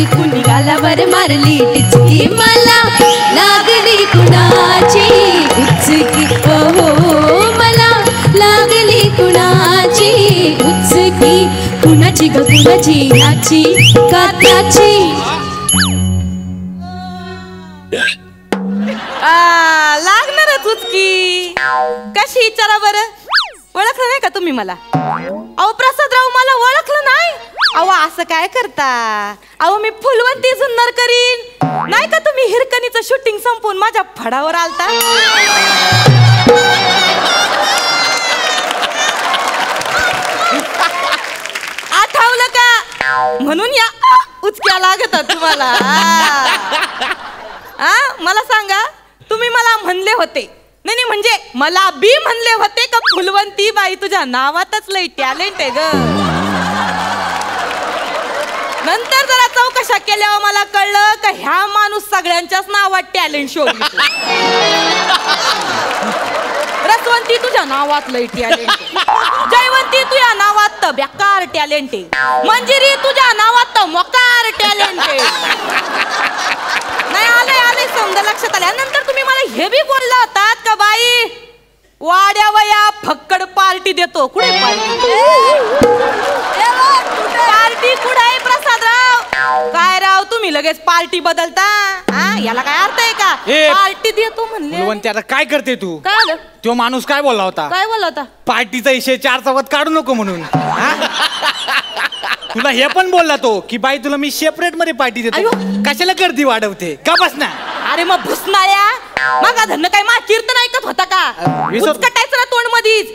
की कुणी गालावर मारली टिचकी मला लागली कुणाची उचकी हो मला लागली कुणाची उचकी कुणाची ग कुणाची याची का त्याची लागणारच उचकी कशी विचारा बरं ओळखलं नाही का तुम्ही मला अहो प्रसादराव मला ओळखलं नाही अहो असं काय करता अहो मी फुलवंती जुन्नर करीन नाही का तुम्ही हिरकणीचं शूटिंग संपवून माझ्या फडावर आलता आठवलं का म्हणून या उचक्या लागतात तुम्हाला मला सांगा तुम्ही मला म्हणले होते नाही म्हणजे मला बी म्हणले होते का फुलवंती बाई तुझ्या नावातच लई टॅलेंट आहे ग नंतर जरा चौकशा केल्यावर मला कळलं का ह्या माणूस सगळ्यांच्याच नावात टॅलेंट शोधतो रसवंती तुझ्या नावात लई टॅलेंट जयवंती तुझ्या नावात तर बेकार टॅलेंट आहे मंजिरी तुझ्या नावात तर मोकार टॅलेंट आहे नाही आलंय समजा लक्षात आल्यानंतर तुम्ही मला हे बी बोलला होतात का बाई वाड्या वया फक्कड पार्टी देतो कुठे पार्टी कुठे आहे प्रसादराव काय राव तुम्ही लगेच पार्टी बदलता याला काय अर्थ आहे का पार्टी देतो म्हणले आता काय करते तू काय आलं तो माणूस काय बोलला होता पार्टीचा विषय 4 चौघात काढू नको म्हणून तुला हे पण बोलला तो की बाई तुला मी सेपरेट मध्ये पार्टी देतो कशाला गर्दी वाढवते का बस ना अरे मग भुसनाळ्या मग धन्न काय मा कीर्तन ऐकत होता का कटायचं ना तोंड मधीच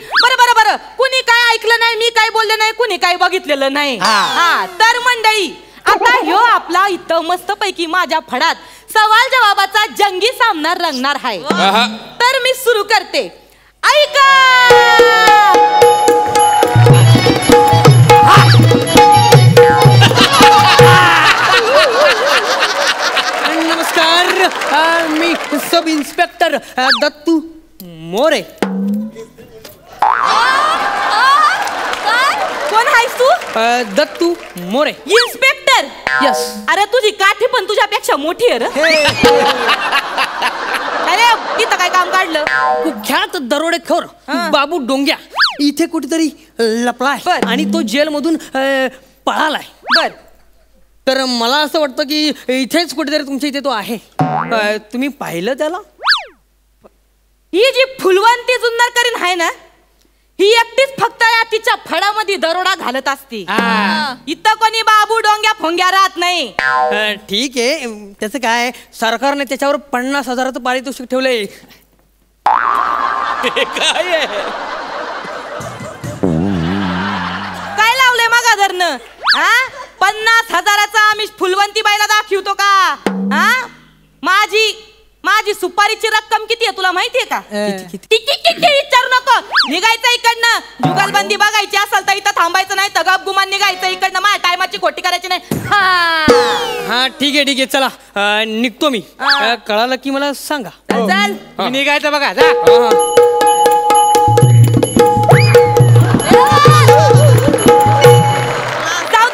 बरं कुणी काय ऐकलं नाही मी काय बोलले नाही कुणी काय बघितलेलं नाही तर मंडळी आता ह्यो आपला इथं मस्त पैकी माझ्या फडात सवाल जवाबाचा जंगी सामना रंगणार आहे तर मी सुरू करते ऐका नमस्कार मी सब इन्स्पेक्टर दत्तू मोरे कोण आहेस तू दत्तू मोरे इन्स्पेक्टर यस अरे तुझी काठी पण तुझ्यापेक्षा मोठी आहे रे अरे इथं काय काम काढलं कुख्यात दरोडेखोर बाबू डोंग्या इथे कुठेतरी लपलाय आणि तो जेल मधून पळालाय बर तर मला असं वाटतं की इथेच कुठेतरी तुमच्या इथे तो आहे तुम्ही पाहिलं त्याला ही जी फुलवंती जुन्नर करीन आहे ना ही एकटीच फक्त या तिच्या फडामध्ये दरोडा घालत असते इथं कोणी बाबू डोंग्या फोंग्या राहत नाही ठीक आहे त्याचं काय सरकारने त्याच्यावर 50,000चं पारितोषिक ठेवलंय काय लावलंय मागा धरणं 50,000चा आम्ही फुलवंती बाईला दाखवतो का माझी सुपारीची रक्कम किती आहे तुला माहितीये का विचारू नको निघायचं इकडनं जुगलबंदी बघायची असेल तर इथं थांबायचं नाही तर गप गुमान निघायचं इकडनं माझ्या टायमाची खोटी करायची नाही हा ठीक आहे चला निघतो मी कळालं की मला सांगा चल निघायचं बघा जा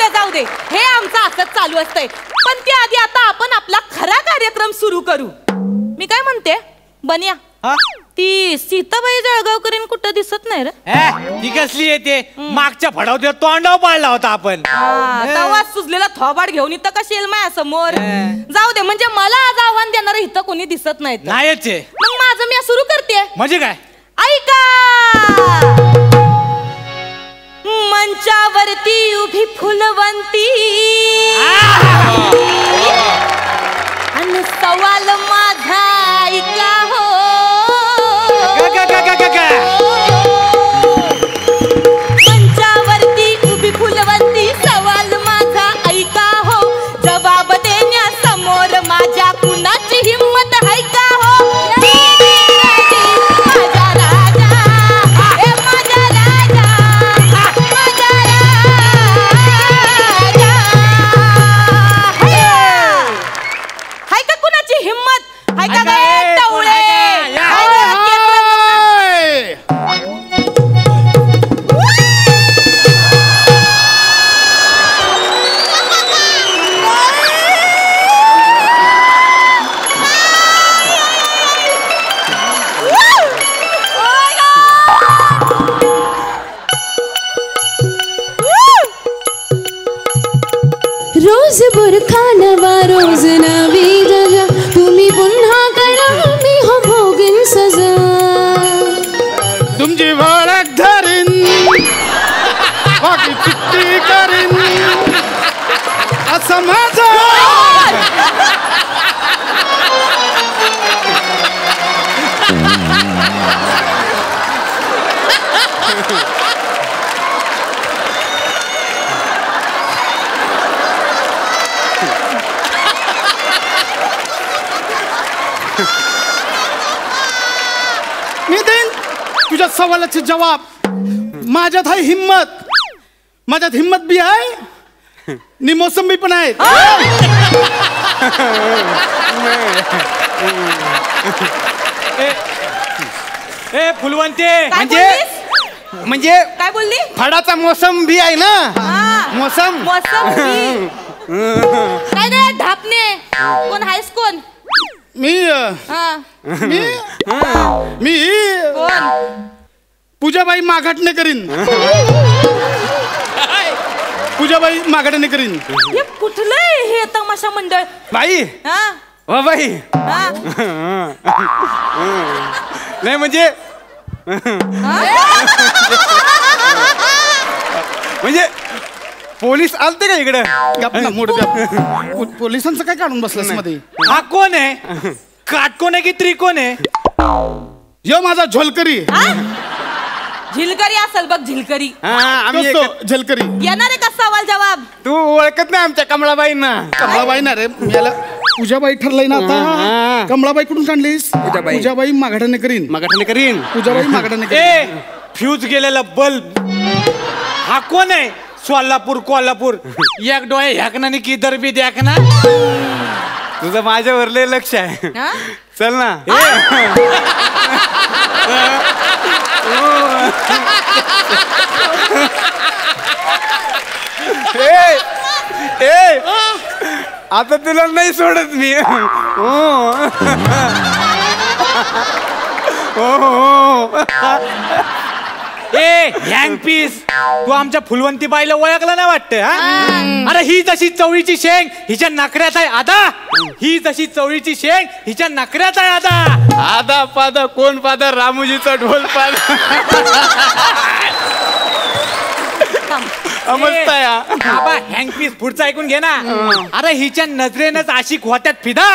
जाऊ दे हे आमचं असंच चालू असतंय पण त्याआधी आता आपण आपला खरा कार्यक्रम सुरू करू मी काय म्हणते बनिया ती सीताबाई जळगावकरीन कुठं दिसत नाही रे ती कसली येते मागच्या फडाव तोंडाव पाडला होता आपण तवा सुजलेला थोबाड घेऊन इथं कशी येईल माझ्या समोर जाऊ दे म्हणजे मला आज आव्हान देणार इथं कोणी दिसत नाही मग माझं मी सुरू करते म्हणजे काय ऐका मंचावरती उभी फुलवंती आणि सवाल माझा ऐका हो मंचावरती उभी फुलवंती सवाल माझा ऐका हो जबाब देण्यासमोर माझ्या कुणाची हिम्मत आहे का हो रोज बुरखा नवा रोज नवी जजा तुम्ही पुन्हा करा मी हो भोगीन सजा तुमची वळख धरीन बाकी चिठ्ठी करीन असं माझं मी देईन तुझ्या सवालाचे जवाब. माझ्यात आहे हिम्मत, माझ्यात हिम्मत बी आहे नि मोसंबी पण आहे. ए फुलवंते काय म्हणजे बोललीस? म्हणजे काय बोलली? फळाचा मोसम बी आहे ना. हा. मोसम मोसंबी. काय रे ढापणे कोण आहेस कोण? मी हा. मी मी कोण? पूजाबाई माघाटणे करीन. पूजाबाई माघाटणे करीन. हे कुठलं आहे हे तमाशा मंडळ? बाई हा वा बाई हा नाही म्हणजे म्हणजे पोलीस आलते का इकडे. पोलिसांचं काय काढून बसलंस मध्ये. हा कोण आहे? काटकोण आहे की त्रिकोण आहे? यो माझा झोलकरी. झिलकरी असेल बघ झिलकरी. झलकरी. येणार आहे का सवाल जवाब? तू ओळखत नाही आमच्या कमळाबाईंना. कमळाबाई ना रे याला पूजाबाई ठरलंय ना आता. कमळाबाई कुठून काढलीस? पूजाबाई माघाटाने करीन. माघाटाने करीन. पूजाबाई माघाटाने करीन. ए फ्यूज गेलेला बल्ब. हा कोण आहे? सोलापूर कोल्हापूर एक डोळे ह्याकनाने किधर बी द्याकना. तुझं माझ्यावर लय लक्ष आहे. हा? चल ना. आता तुला नाही सोडत मी. ए हँग पीस तू आमच्या फुलवंती बाईला ओळखलं नाही वाटतं हा? अरे ही जशी चवळीची शेंग हिच्या नखऱ्यात आहे आदा. ही जशी चवळीची शेंग हिच्या नखऱ्यात आहे आदा. आधा पादा कोण पादा रामूजीचा ढोल पाद. बाबा हँग पीस पुढचं ऐकून घे ना. अरे हिच्या नजरेनच आशिक होत्यात फिदा.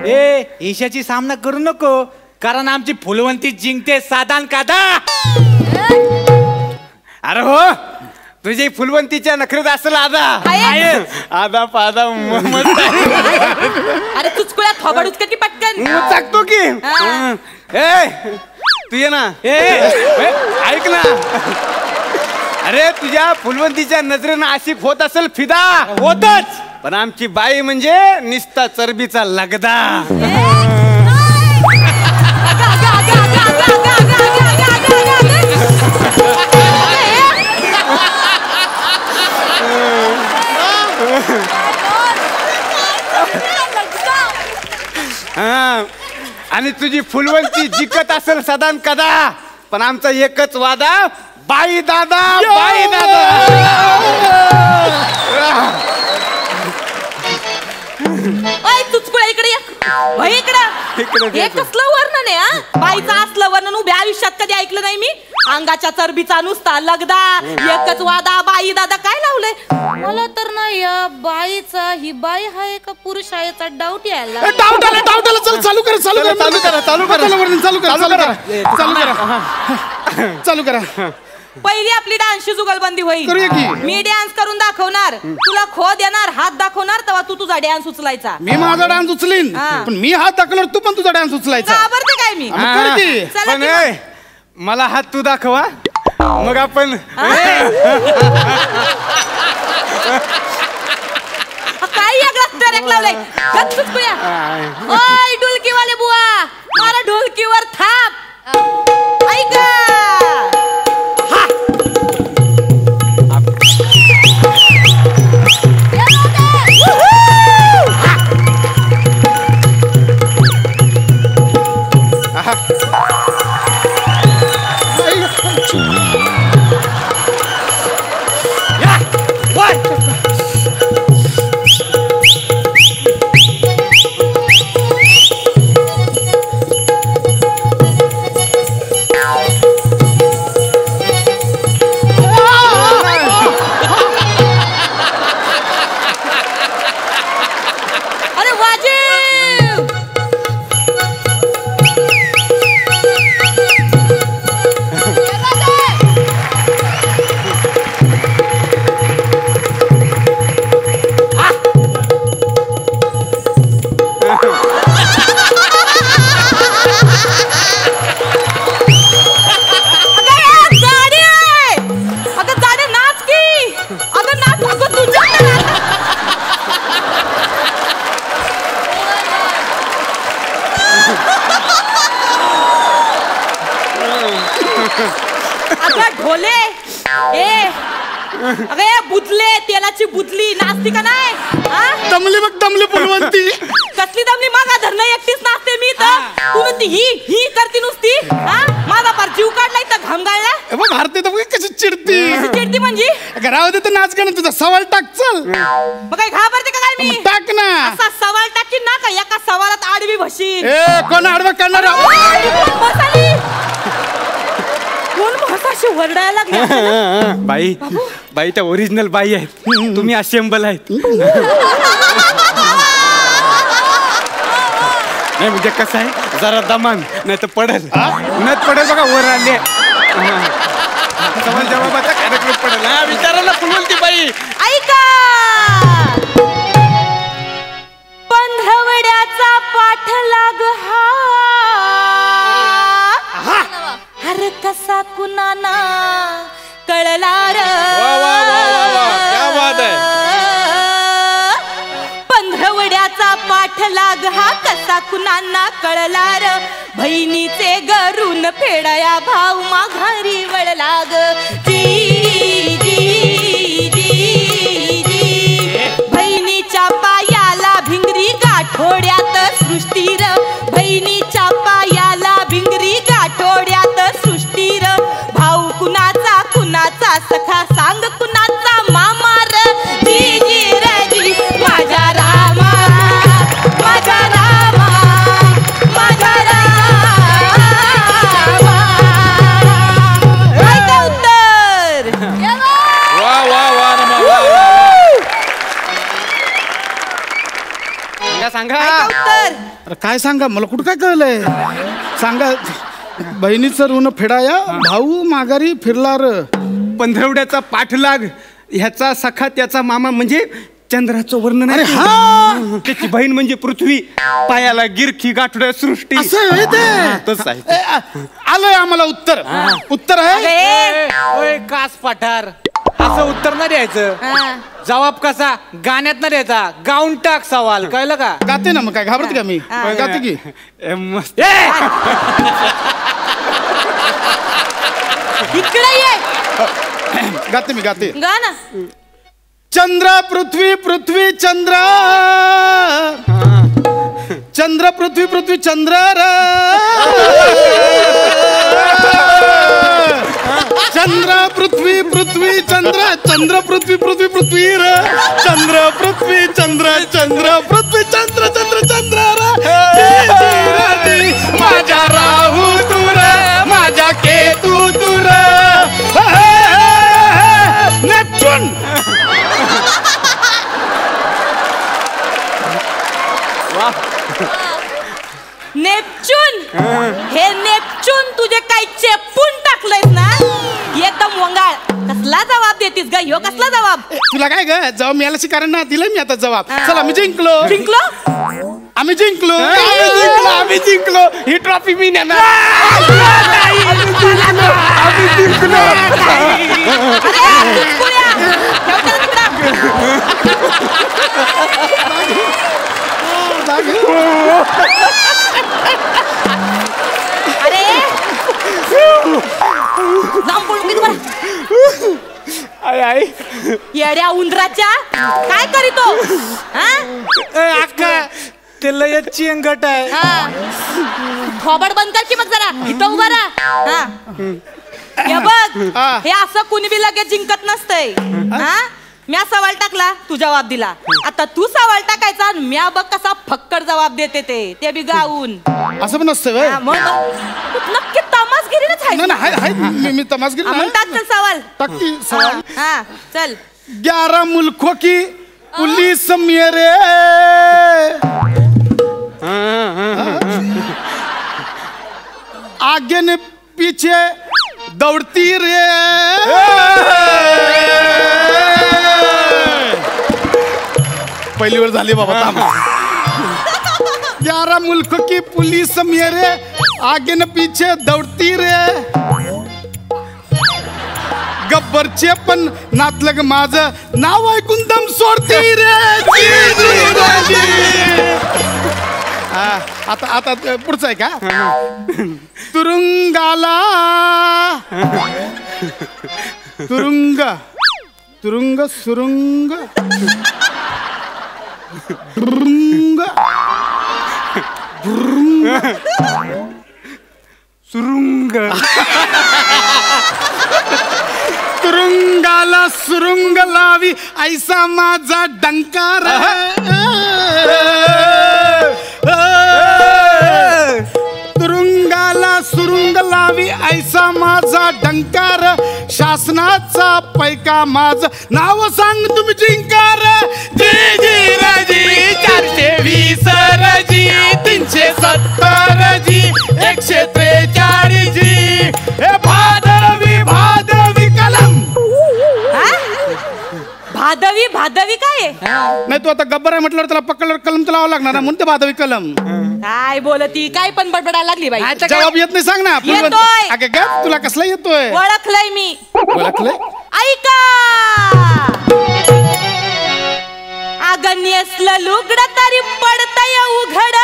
ए ईशाची सामना करू नको कारण आमची फुलवंती जिंकते साधान कादा. अरे हो तुझी फुलवंतीच्या नखरेत असेल आधा. आहे. आधा पादा अरे तुझकुळ्या थोबड उचकटी पटकन. टाकतो की. हा. ए तू ये ना. ऐक ना. अरे तुझ्या फुलवंतीच्या नजरेनं आशिक होत असेल फिदा. होतच. पण आमची बाई म्हणजे निस्ता चरबीचा लगदा. हा आणि तुझी फुलवंती जिंकत असेल सदान कदा. पण आमचा एकच वादा बाई दादा बाई दादा. ओय तुझकुळ्या इकडे ये. वय इकडं. हे कसलं वर्णन आहे हा? बाईचं असलं वर्णन उभ्या आयुष्यात कधी ऐकलं नाही मी. अंगाच्या चरबीचा नुसता लगदा एकच वादा बाई दादा काय लावलंय? मला तर नाही या बाईचा ही बाई आहे का पुरुष आहे याचा डाऊट यायला. डाऊट आला चल चालू करा चालू करा चालू करा चालू करा चालू करा चालू करा चालू करा चालू करा. पहिली आपली डान्सची जुगलबंदी होईल. करूया की. मी डान्स करून दाखवणार तुला खो देणार हात दाखवणार तेव्हा तू तुझा डान्स उचलायचा. मी माझा डान्स उचलीन हा. पण मी हात दाखवणार तू पण तुझा डान्स उचलायचा. घाबरते काय मी? कर की. चला पण की मग. ए, मला हात तू दाखवा मग आपण. काय ट्रॅक लावलाय ओय ढोलकीवाले बुवा मला ढोलकीवर थाप ऐका. अगं ढोले ए अगं ए बुदले तेलाची बुदली नाचती का नाही दमली बघ दमली फुलवंती कसली दमली मागा धरणं एकटीच नाचते मी तर तू ती ही करती नुसती माझा पार जीव काढलाय तर घाम गाळला बघ हरते तर बघ कशी चिडती चिडती म्हणजे घरामध्ये तर नाच का ना तुझा सवाल टाक चल मग काय घाबरते का काय मी टाक ना असा सवाल टाकीन ना का एका सवालात आडवी बशीन कोण आडवा करणार कोण म्हसाशी वरडायला लागल्या बाई बाई त्या ओरिजिनल बाई आहेत तुम्ही असेंबल आहेत नाही म्हणजे कसं आहे जरा दमान नाही तर पडेल उन्हात पडेल बघा वर आले सवाल जवाबाचा कार्यक्रम पडेल विचारायला फुलवंती बाई ऐका पंधरवड्याचा पाठलाग हा हर कसा कुणाना कळला र पंधरवड्याचा पाठलाग हा कसा कुणाना कळला र बहिणीचे गरून फेडया भाव माघारी वळला ग जी जी जी जी बहिणीच्या पायाला भिंगरी गाठोड्यात सृष्टीर बहिणीच्या पायाला भिंगरी गाठोड्यात सृष्टीर भाऊ कुणाचा कुणाचा सखा सांग कुणाचा मामार जी जी रजी माझ्या रामा माझ्या रामा माझ्या रामा ऐका उत्तर वा वा वा सांगा ऐका उत्तर अरे काय सांगा मला कुठं काय कळलंय सांगा बहिणीचं ऋण फेडाया भाऊ माघारी फिरला र पंधरवड्याचा पाठलाग ह्याचा सखा त्याचा मामा म्हणजे चंद्राचं वर्णन अरे आहे हा त्याची बहीण म्हणजे पृथ्वी पायाला गिरखी गाठोड्या सृष्टी असं आहे ते तसं आहे आलंय आम्हाला उत्तर उत्तर आहे ओय कास पठार असं उत्तर नाही द्यायचं जवाब कसा गाण्यात नाही द्यायचा गाऊन टाक सवाल कळलं का गाते ना मग काय घाबरते का मी गाते की मस्त इकडे ये गाते मी गाते गा ना चंद्र पृथ्वी पृथ्वी चंद्र चंद्र पृथ्वी पृथ्वी चंद्र चंद्र पृथ्वी पृथ्वी चंद्र चंद्र पृथ्वी पृथ्वी पृथ्वी र चंद्र पृथ्वी चंद्र चंद्र पृथ्वी चंद्र चंद्र चंद्र माझ्या राहू तुर माझ्या केतू तुर नेपच्यून नेपच्यून हे नेपच्यून तुझे काही चेपून टाकलंयस ना एकदम वंगाळ कसला जबाब देतीस ग ह्यो कसला जबाब तुला काय ग जबाब मिळाल्याचे कारण ना दिलंय मी आता जबाब चला मी जिंकलो जिंकलो आम्ही जिंकलो आम्ही जिंकलो ही ट्रॉफी मी नेणार आम्ही जिंकलो अरे पुऱ्या ठेवता अरे जाऊन बोलू मी तुम्हाला आई येड्या उंदराच्या काय करीतो अक्का ते लय चिंगट आहे थोबड बंद कर की मग जरा इथं उभा राहा हे बघ हे असं कुणी बी लगेच जिंकत नसतंय म्या सवाल टाकला तू जबाब दिला आता तू सवाल टाकायचा आणि म्या बघ कसा फक्कड जबाब देते ते बी गाऊन असं पण नसतं मग नक्की तमासगिरीच आहे मी तमासगिरी मग टाक चल सवाल टाकती सवाल हा चल 11 मुल्कों की पुलिस मेरे आगे ने पीछे दौड़ती रे पहिली वेळ झाली बाबा 11 मुल्क की पुलिस मेरे आगे न पीछे दौड़ती रे गब्बरचे पण नातलग माझं नाव ऐकून दम सोडती रे आता आता पुढचं आहे का? तुरुंगाला तुरुंग तुरुंग सुरुंग तुरुंग सुरुंग तुरुंगाला सुरुंग लावी ऐसा माझा डंकार तुरुंगाला सुरुंग लावी ऐसा माझा डंकार शासनाचा पैका माझ नाव सांग तुम्ही जिंकार जी जी रजी 420 रजी 370 जी 143 जी हे भादवी कलम. भादवी काय आहे? नाही तू आता गब्बर आहे म्हटल्यावर त्याला पकडल्यावर कलम तर लावावं लागणार ना म्हणून ते भादवी कलम. काय बोलती काय पण बडबडायला लागली बाई. जवाब येत नाही सांग ना. येतोय. अगं गप तुला कसला येतोय? ओळखलंय मी. ओळखलंय? ऐका अगं नेसलं लुगडं तरी पडतंय उघड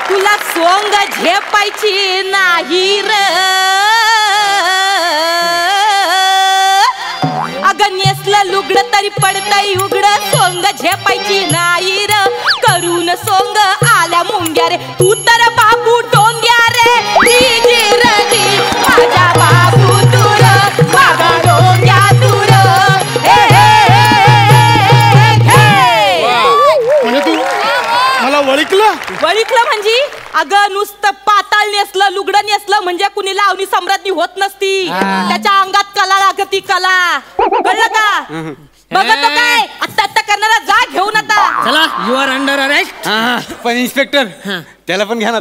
तुला सोंग झेपायची नाही र अगं नेसलं लुगडं तरी पडतंय उघड सोंग झेपायची नाही र करून सोंग आल्या मुंग्या रे तू तर बाबू डोंग्या रे जी रजी माझा बाबू दूर माझा डोंग्या दूर म्हणजे तू मला वळिकलं म्हणजे अगं नुसतं पाताळ नेसलं लुगडं नेसलं म्हणजे कुणी लावणी सम्राज्ञी होत नसती. त्याच्या अंगात कला लागती कला कळलं का? बघत काय आता करणारा जा घेऊन आता. चला यू आर अंडर अरेस्ट. पण इन्स्पेक्टर त्याला पण घ्या ना.